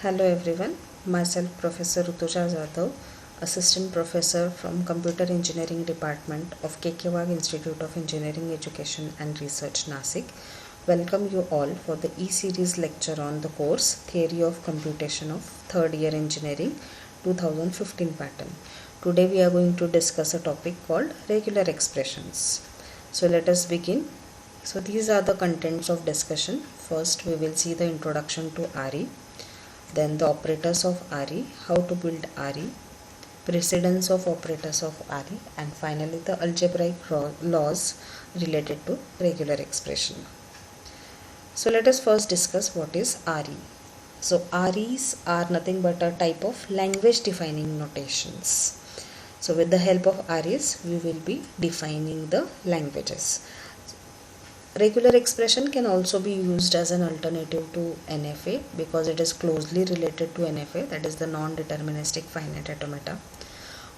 Hello everyone, myself Professor Rutuja Jadhav, Assistant Professor from Computer Engineering Department of KK Wagh Institute of Engineering Education and Research, Nasik. Welcome you all for the E-Series lecture on the course Theory of Computation of Third Year Engineering 2015 pattern. Today we are going to discuss a topic called regular expressions. So let us begin. So these are the contents of discussion. First we will see the introduction to RE. Then the operators of RE, how to build RE, precedence of operators of RE, and finally the algebraic laws related to regular expression. So let us first discuss what is RE. So REs are nothing but a type of language defining notations. So with the help of REs, we will be defining the languages. Regular expression can also be used as an alternative to NFA because it is closely related to NFA, that is the non-deterministic finite automata.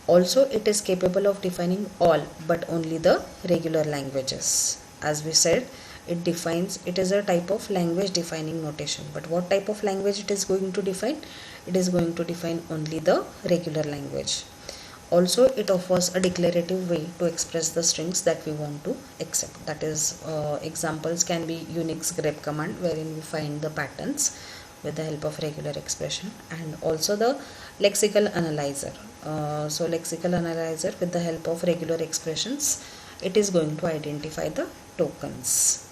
Also, it is capable of defining all but only the regular languages. As we said, it is a type of language defining notation. But what type of language it is going to define? It is going to define only the regular language. Also, it offers a declarative way to express the strings that we want to accept. That is, examples can be Unix grep command, wherein we find the patterns with the help of regular expression, and also the lexical analyzer. So lexical analyzer, with the help of regular expressions, it is going to identify the tokens.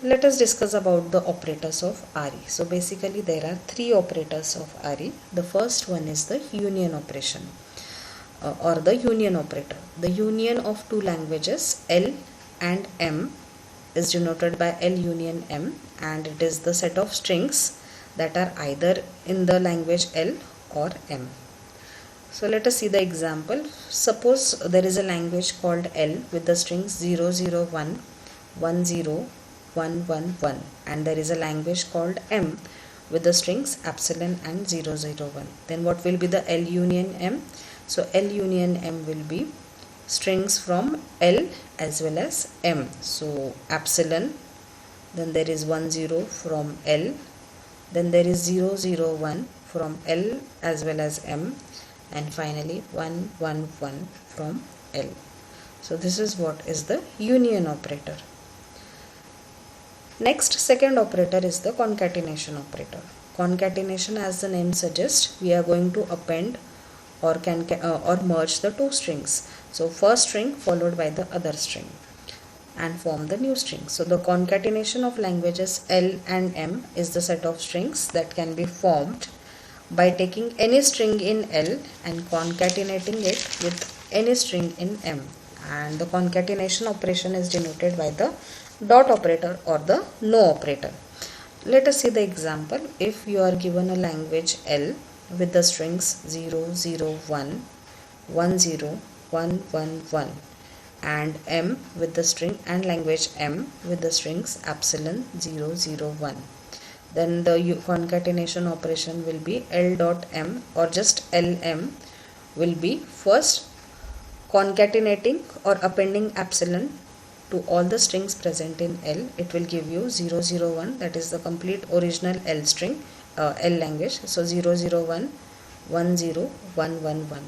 Let us discuss about the operators of RE. So basically there are three operators of RE. The first one is the union operation or the union operator. The union of two languages L and M is denoted by L union M, and it is the set of strings that are either in the language L or M. So let us see the example. Suppose there is a language called L with the strings 001, 10, 111, and there is a language called M with the strings epsilon and 001. Then what will be the L union M? So L union M will be strings from L as well as M. So epsilon, then there is 10 from L, then there is 001 from L as well as M, and finally 111 from L. So this is what is the union operator. Next, second operator is the concatenation operator. Concatenation, as the name suggests, we are going to append or merge the two strings. So first string followed by the other string and form the new string. So the concatenation of languages L and M is the set of strings that can be formed by taking any string in L and concatenating it with any string in M. And the concatenation operation is denoted by the dot operator or the no operator. Let us see the example. If you are given a language L with the strings 001, 10, 111, and M with the string, and language M with the strings epsilon 001, then the concatenation operation will be L dot M or just LM will be first concatenating or appending epsilon to all the strings present in L. It will give you 001, that is the complete original L string, L language. So 001, 10, 111.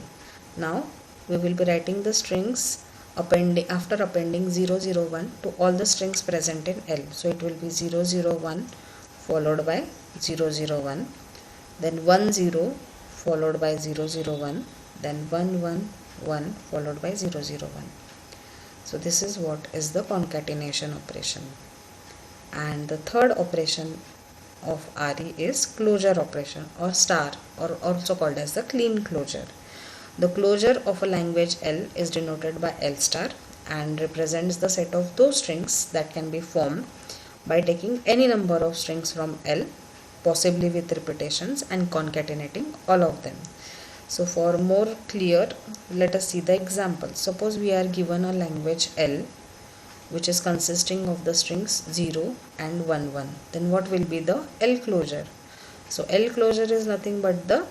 Now we will be writing the strings after appending 001 to all the strings present in L. So it will be 001 followed by 001, then 10 followed by 001, then 111 followed by 001. So this is what is the concatenation operation. And the third operation of RE is closure operation or star, or also called as the clean closure. The closure of a language L is denoted by L star and represents the set of those strings that can be formed by taking any number of strings from L, possibly with repetitions, and concatenating all of them. So for more clear, let us see the example. Suppose we are given a language L which is consisting of the strings 0 and 11. Then what will be the L closure? So L closure is nothing but L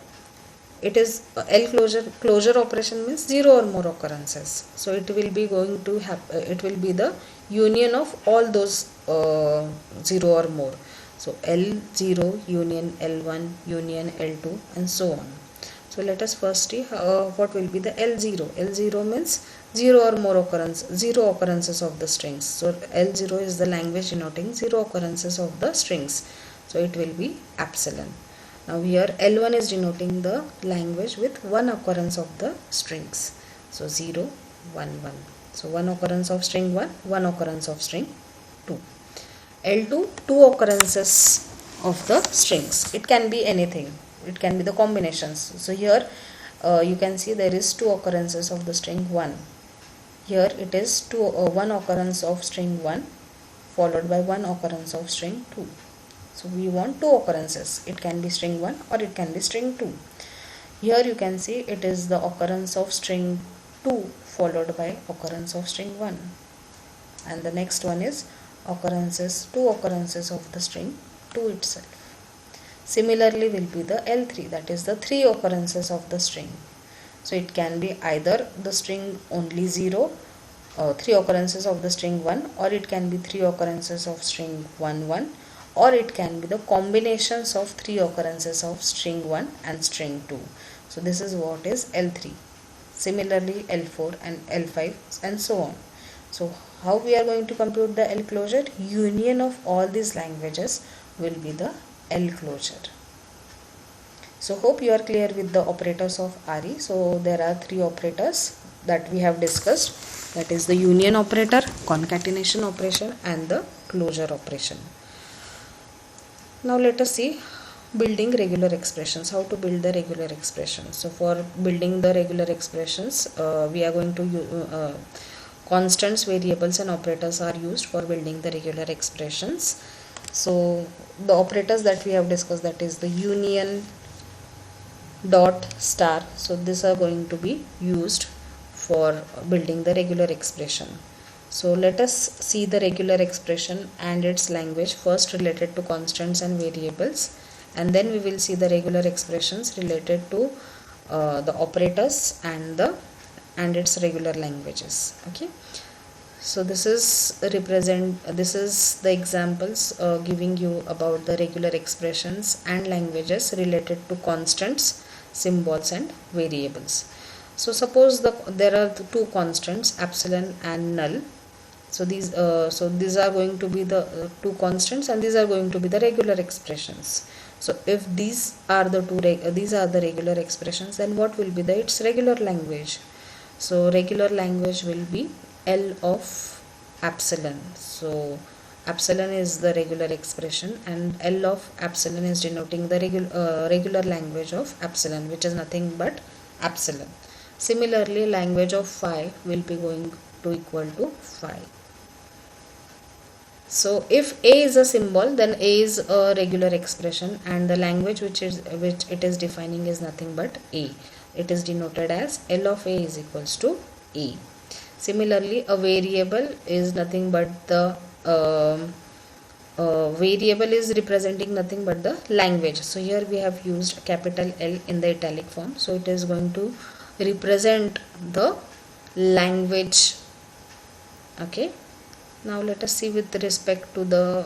closure operation means 0 or more occurrences. So it will be the union of all those 0 or more. So L0 union L1 union L2 and so on. So let us first see what will be the L0. L0 means zero occurrences of the strings. So L0 is the language denoting zero occurrences of the strings. So it will be epsilon. Now here L1 is denoting the language with one occurrence of the strings. So 0, 1, 1. So one occurrence of string 1, one occurrence of string 2. L2, two occurrences of the strings. It can be anything. It can be the combinations. So here you can see there is two occurrences of the string 1. Here it is one occurrence of string 1 followed by one occurrence of string 2. So we want two occurrences. It can be string 1 or it can be string 2. Here you can see it is the occurrence of string 2 followed by occurrence of string 1. And the next one is two occurrences of the string 2 itself. Similarly will be the L3, that is the three occurrences of the string. So it can be either the string only 0, three occurrences of the string 1, or it can be three occurrences of string 1, 1, or it can be the combinations of three occurrences of string 1 and string 2. So this is what is L3. Similarly L4 and L5 and so on. So how we are going to compute the L closure? Union of all these languages will be the L closure. So hope you are clear with the operators of RE. So there are three operators that we have discussed. That is the union operator, concatenation operation and the closure operation. Now let us see building regular expressions. How to build the regular expressions. So for building the regular expressions, we are going to constants, variables and operators are used for building the regular expressions. So the operators that we have discussed, that is the union, dot, star. So these are going to be used for building the regular expression. So let us see the regular expression and its language first related to constants and variables, and then we will see the regular expressions related to the operators and its regular languages. Okay. So this is the examples giving you about the regular expressions and languages related to constants, symbols and variables. So suppose there are two constants, epsilon and null. So these are going to be the two constants, and these are going to be the regular expressions. So if these are the regular expressions, then what will be its regular language? So regular language will be L of epsilon. So epsilon is the regular expression and L of epsilon is denoting the regular language of epsilon, which is nothing but epsilon. Similarly, language of phi will be going to equal to phi. So if A is a symbol, then A is a regular expression and the language which it is defining is nothing but A. It is denoted as L of A is equals to A. Similarly, a variable is nothing but the variable is representing nothing but the language. So here we have used capital L in the italic form. So it is going to represent the language. Okay. Now let us see with respect to the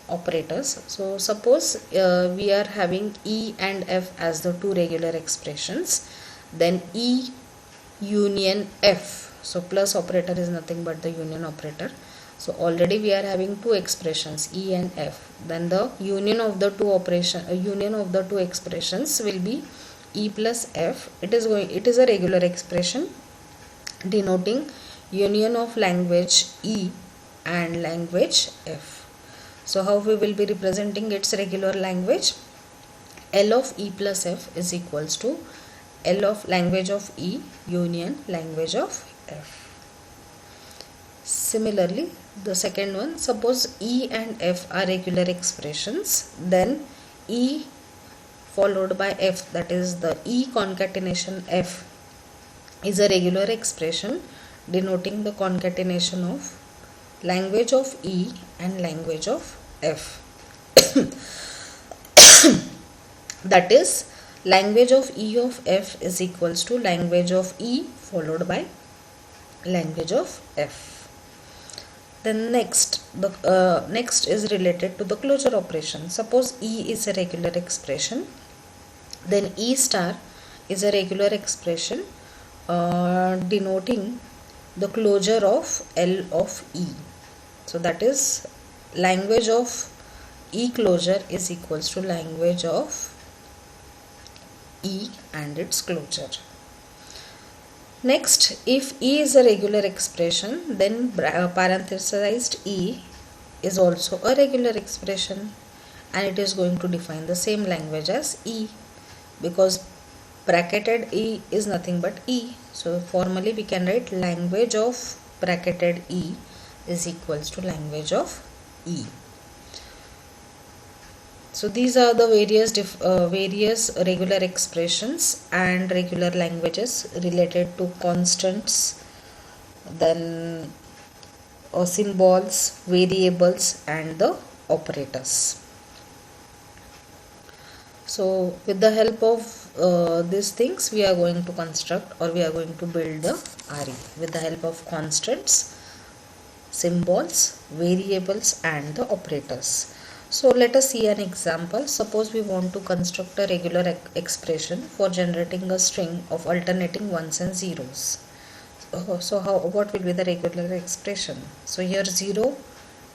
operators. So suppose we are having E and F as the two regular expressions. Then E union F. So plus operator is nothing but the union operator. So already we are having two expressions, E and F. Then the union of the two expressions will be E plus F. It is a regular expression denoting union of language E and language F. So how we will be representing its regular language? L of E plus F is equals to L of language of E union language of F. Similarly, the second one, suppose E and F are regular expressions, then E followed by F, that is the E concatenation F, is a regular expression denoting the concatenation of language of E and language of F. That is, language of E of F is equals to language of E followed by language of F. Then next is related to the closure operation. Suppose E is a regular expression, then E star is a regular expression denoting the closure of L of E. So that is language of E closure is equals to language of E and its closure. Next, if E is a regular expression, then parenthesized E is also a regular expression, and it is going to define the same language as E, because bracketed E is nothing but E. So formally we can write language of bracketed E is equals to language of E. So these are the various regular expressions and regular languages related to constants, then symbols, variables, and the operators. So with the help of these things, we are going to construct, or we are going to build the RE with the help of constants, symbols, variables, and the operators. So let us see an example. Suppose we want to construct a regular expression for generating a string of alternating ones and zeros. So what will be the regular expression? So here 0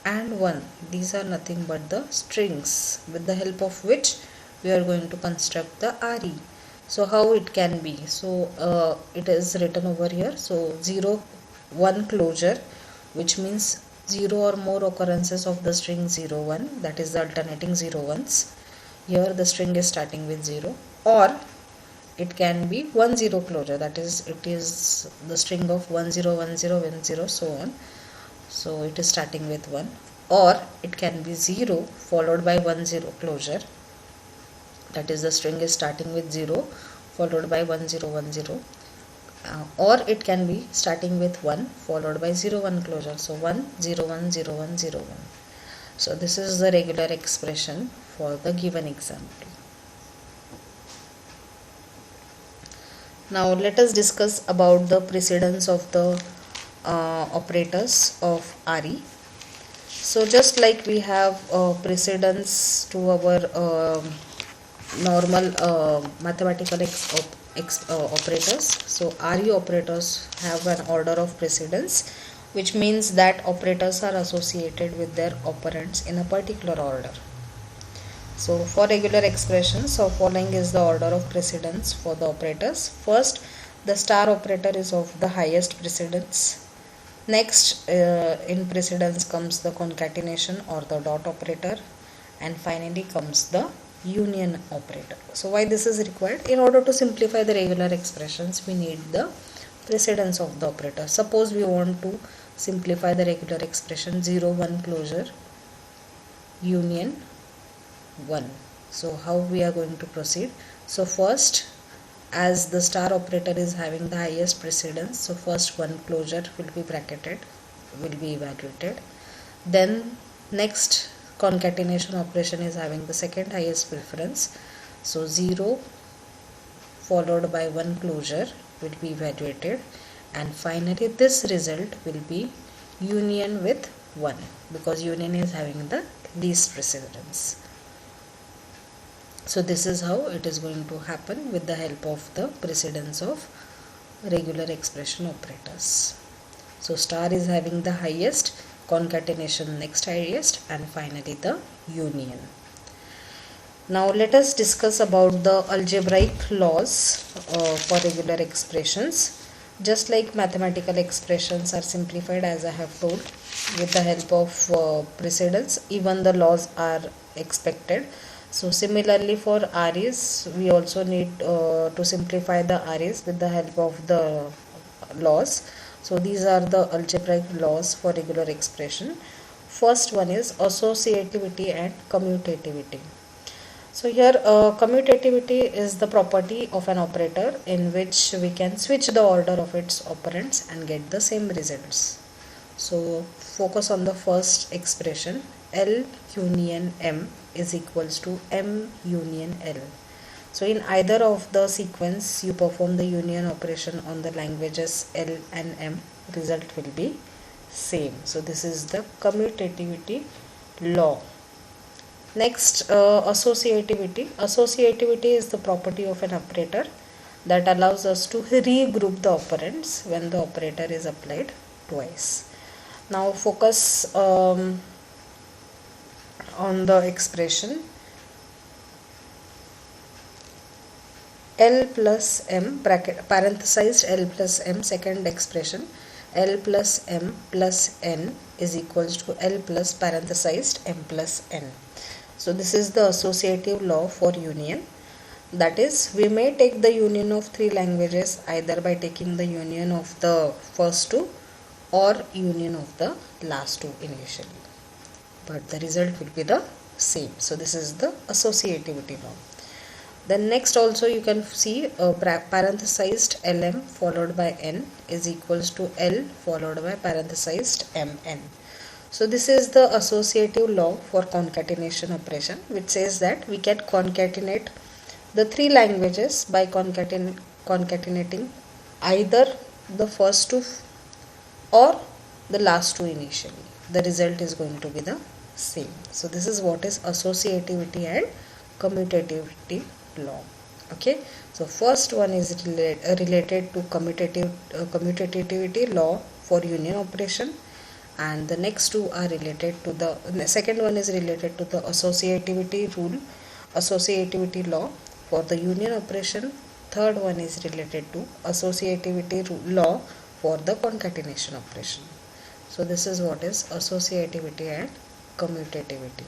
and 1, these are nothing but the strings with the help of which we are going to construct the RE. So how it can be? So it is written over here. So 0 1 closure, which means 0 or more occurrences of the string 0 1, that is the alternating 0 ones. Here the string is starting with 0, or it can be 1 0 closure, that is it is the string of 1 0 1 0 1 0 so on. So it is starting with 1, or it can be 0 followed by 1 0 closure, that is the string is starting with 0 followed by 1 0 1 0. Or it can be starting with 1 followed by 0 1 closure, so 1 0 1 0 1 0 1. So this is the regular expression for the given example. Now let us discuss about the precedence of the operators of RE. So just like we have precedence to our normal mathematical operators, so RE operators have an order of precedence, which means that operators are associated with their operands in a particular order. So for regular expressions, so following is the order of precedence for the operators. First, the star operator is of the highest precedence. Next in precedence comes the concatenation or the dot operator, and finally comes the union operator. So why this is required? In order to simplify the regular expressions, we need the precedence of the operator. Suppose we want to simplify the regular expression 0 1 closure union 1. So how we are going to proceed? So first, as the star operator is having the highest precedence, so first one closure will be bracketed, will be evaluated. Then next concatenation operation is having the second highest preference, so 0 followed by 1 closure will be evaluated, and finally this result will be union with 1, because union is having the least precedence. So this is how it is going to happen with the help of the precedence of regular expression operators. So star is having the highest, concatenation next highest, and finally the union. Now let us discuss about the algebraic laws for regular expressions. Just like mathematical expressions are simplified, as I have told, with the help of precedence, even the laws are expected. So similarly for REs, we also need to simplify the REs with the help of the laws. So these are the algebraic laws for regular expression. First one is associativity and commutativity. So here commutativity is the property of an operator in which we can switch the order of its operands and get the same results. So focus on the first expression, L union M is equals to M union L. So in either of the sequence you perform the union operation on the languages L and M, result will be same. So this is the commutativity law. Next, associativity. Associativity is the property of an operator that allows us to regroup the operands when the operator is applied twice. Now focus on the expression L plus M bracket parenthesized L plus M, second expression L plus M plus N is equals to L plus parenthesized M plus N. So this is the associative law for union. That is, we may take the union of three languages either by taking the union of the first two or union of the last two initially, but the result will be the same. So this is the associativity law. Then next also you can see parenthesized LM followed by N is equals to L followed by parenthesized MN. So this is the associative law for concatenation operation, which says that we can concatenate the three languages by concatenating either the first two or the last two initially. The result is going to be the same. So this is what is associativity and commutativity law. Okay, so first one is related to commutativity law for union operation, and the next two are related to the second one is related to the associativity law for the union operation. Third one is related to associativity law for the concatenation operation. So this is what is associativity and commutativity.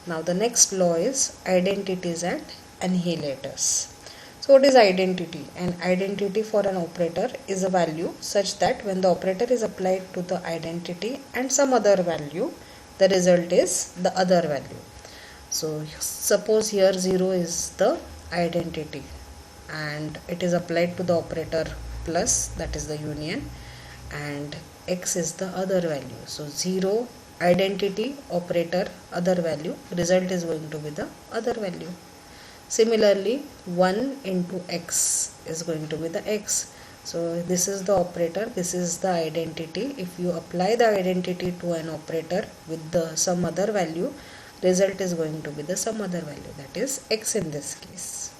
Now the next law is identities and annihilators. So what is identity? An identity for an operator is a value such that when the operator is applied to the identity and some other value, the result is the other value. So suppose here 0 is the identity and it is applied to the operator plus, that is the union, and x is the other value. So 0 identity operator other value, result is going to be the other value. Similarly 1 into x is going to be the x. So this is the operator, this is the identity. If you apply the identity to an operator with the some other value, result is going to be the some other value, that is x in this case.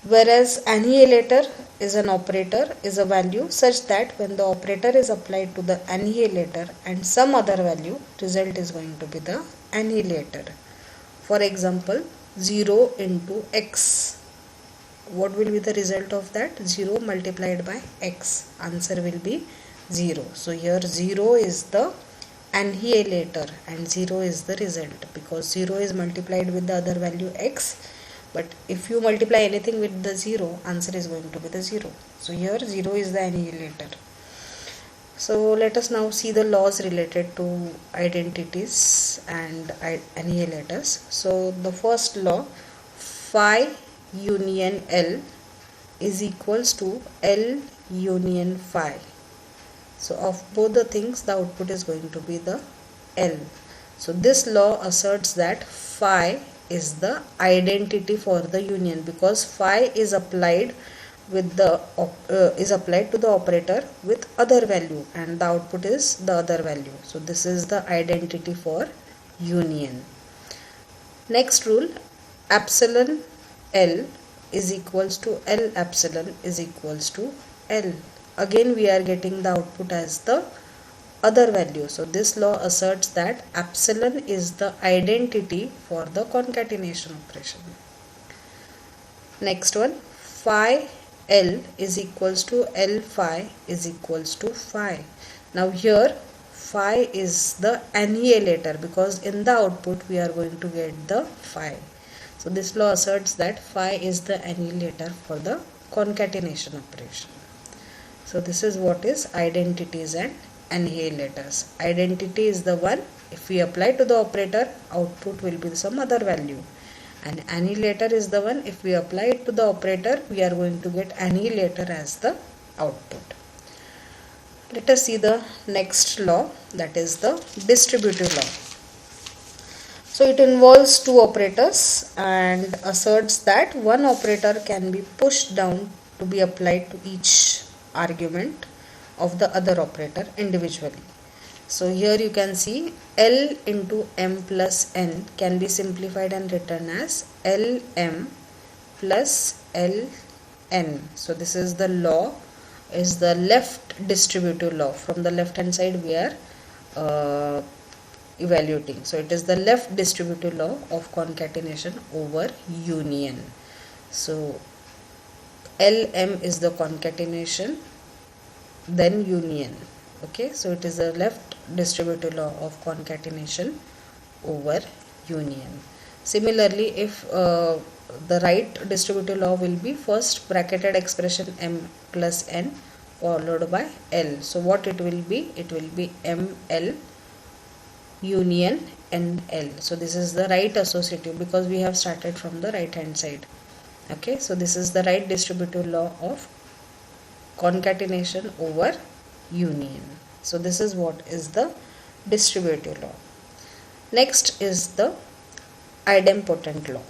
Whereas annihilator is an operator is a value such that when the operator is applied to the annihilator and some other value, result is going to be the annihilator. For example, 0 into x. What will be the result of that? 0 multiplied by x. Answer will be 0. So here 0 is the annihilator and 0 is the result, because 0 is multiplied with the other value x. But if you multiply anything with the 0, answer is going to be the 0. So here 0 is the annihilator. So let us now see the laws related to identities and annihilators. So the first law, phi union L is equals to L union phi. So of both the things, the output is going to be the L. So this law asserts that phi is the identity for the union, because phi is applied with the applied to the operator with other value and the output is the other value. So this is the identity for union. Next rule, epsilon L is equals to L epsilon is equals to L. Again we are getting the output as the other value. So this law asserts that epsilon is the identity for the concatenation operation. Next one, phi L is equals to L phi is equals to phi. Now here phi is the annihilator, because in the output we are going to get the phi. So this law asserts that phi is the annihilator for the concatenation operation. So this is what is identities and annihilators. Identity is the one, if we apply to the operator, output will be some other value. And annihilator is the one, if we apply it to the operator, we are going to get annihilator as the output. Let us see the next law, that is the distributive law. So it involves two operators and asserts that one operator can be pushed down to be applied to each argument of the other operator individually. So here you can see L into m plus n can be simplified and written as Lm plus Ln. So this is the law, is the left distributive law. From the left hand side we are evaluating. So it is the left distributive law of concatenation over union. So Lm is the concatenation, then union. Okay, so it is the left distributive law of concatenation over union. Similarly, if the right distributive law will be first bracketed expression m plus n followed by L. So what it will be? It will be ml union nl. So this is the right associative because we have started from the right hand side. Okay, so this is the right distributive law of concatenation over union. So this is what is the distributive law. Next is the idempotent law.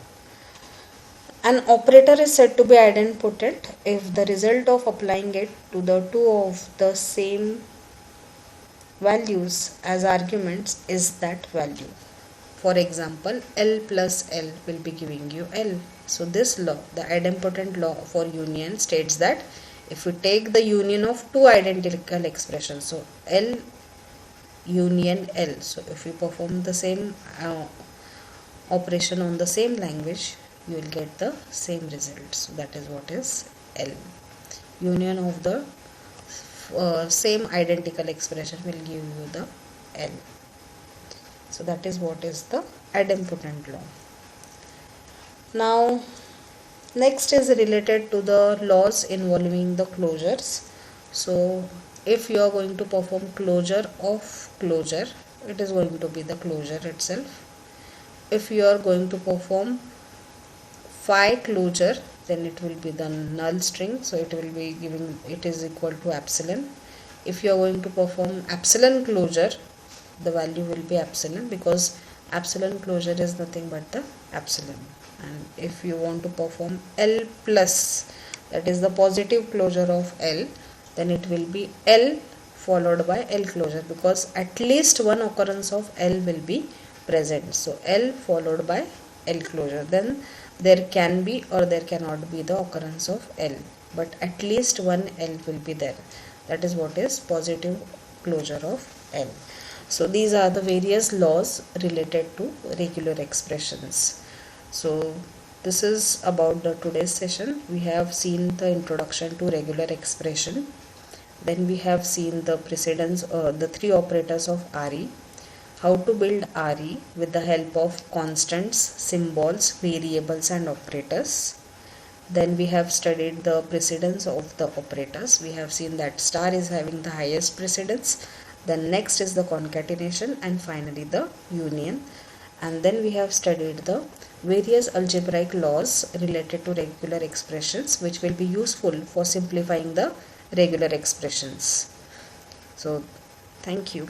An operator is said to be idempotent if the result of applying it to the two of the same values as arguments is that value. For example, L plus L will be giving you L. So this law, the idempotent law for union, states that if we take the union of two identical expressions, so L union L, so if we perform the same operation on the same language, you will get the same result. So that is what is L. Union of the same identical expression will give you the L. So that is what is the idempotent law. Now next is related to the laws involving the closures. So if you are going to perform closure of closure, it is going to be the closure itself. If you are going to perform phi closure, then it will be the null string, so it will be giving, it is equal to epsilon. If you are going to perform epsilon closure, the value will be epsilon because epsilon closure is nothing but the epsilon. And if you want to perform L plus, that is the positive closure of L, then it will be L followed by L closure because at least one occurrence of L will be present. So L followed by L closure, then there can be or there cannot be the occurrence of L, but at least one L will be there. That is what is positive closure of L. So these are the various laws related to regular expressions. So this is about the today's session. We have seen the introduction to regular expression. Then we have seen the precedence, the three operators of RE, how to build RE with the help of constants, symbols, variables and operators. Then we have studied the precedence of the operators. We have seen that star is having the highest precedence. Then next is the concatenation and finally the union. And then we have studied the various algebraic laws related to regular expressions which will be useful for simplifying the regular expressions. So thank you.